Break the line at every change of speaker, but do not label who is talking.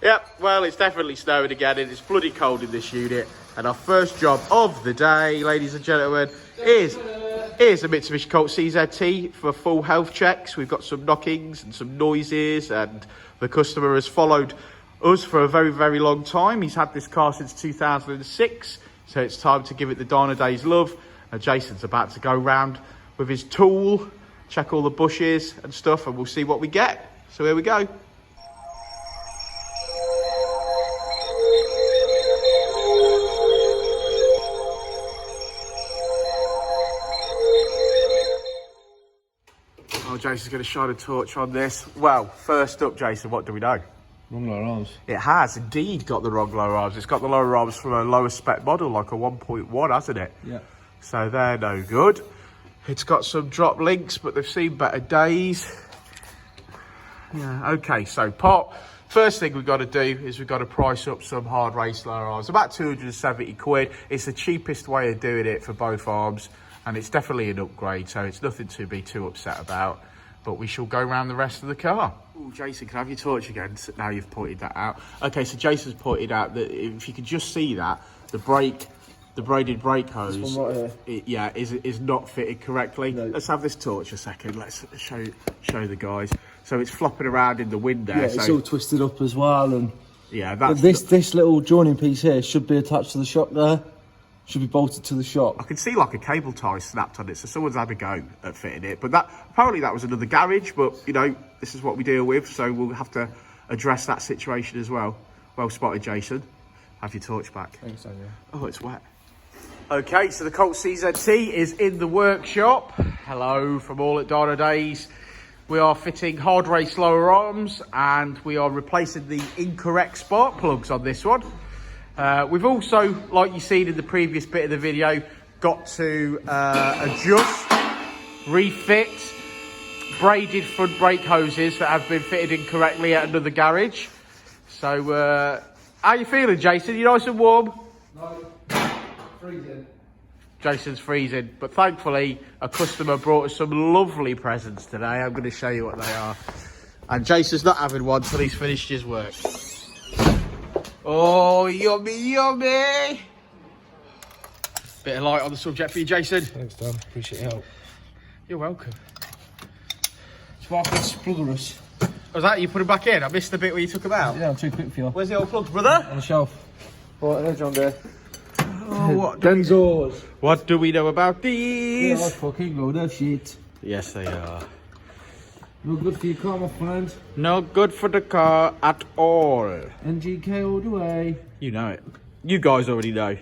Yep, well, it's definitely snowing again and it's bloody cold in this unit. And our first job of the day, ladies and gentlemen, is a Mitsubishi Colt CZT for full health checks. We've got some knockings and some noises, and the customer has followed us for a very, very long time. He's had this car since 2006, so it's time to give it the Dynodaze love. And Jason's about to go round with his tool, check all the bushes and stuff, and we'll see what we get. So here we go. Oh, Jason's going to shine a torch on this. Well, first up, Jason, what do we know?
Wrong lower arms.
It has indeed got the wrong lower arms. It's got the lower arms from a lower spec model, like a 1.1, hasn't it?
Yeah.
So they're no good. It's got some drop links, but they've seen better days. Yeah, okay, so first thing we've got to do is we've got to price up some hard race lower arms. About 270 quid. It's the cheapest way of doing it for both arms, and it's definitely an upgrade, so it's nothing to be too upset about. But we shall go around the rest of the car. Oh, Jason, can I have your torch again? Now you've pointed that out. Okay, so Jason's pointed out that if you could just see that, the braided brake hose,
this one right here.
is not fitted correctly.
No.
Let's have this torch a second. Let's show the guys. So it's flopping around in the wind there.
Yeah, it's all twisted up as well, and
yeah, that's
this little joining piece here should be attached to the shock there. Should be bolted to the shock.
I can see like a cable tie snapped on it, so someone's had a go at fitting it. But apparently that was another garage, but you know, this is what we deal with, so we'll have to address that situation as well. Well spotted, Jason. Have your torch back.
Thanks, Daniel.
Oh, it's wet. Okay, so the Colt CZT is in the workshop. Hello from all at Dynodaze. We are fitting hard race lower arms, and we are replacing the incorrect spark plugs on this one. We've also, like you've seen in the previous bit of the video, got to adjust, refit braided front brake hoses that have been fitted incorrectly at another garage. So, how you feeling, Jason? You nice and warm?
No, freezing.
Jason's freezing, but thankfully a customer brought us some lovely presents today. I'm going to show you what they are. And Jason's not having one till he's finished his work. Oh, yummy, yummy. Bit of light on the subject for you, Jason.
Thanks, Dan. Appreciate your help.
You're welcome.
Sparkling spluggerous.
Was that you put them back in? I missed the bit where you took them out.
Yeah, I'm too quick for you.
Where's the old plugs, brother?
On the shelf. Right, there's John there.
Oh,
Genzos.
What do we know about
Yeah,
these?
I fucking load of shit.
Yes, they are.
No good for your car, my friend.
No good for the car at all.
NGK all the way.
You know it. You guys already know.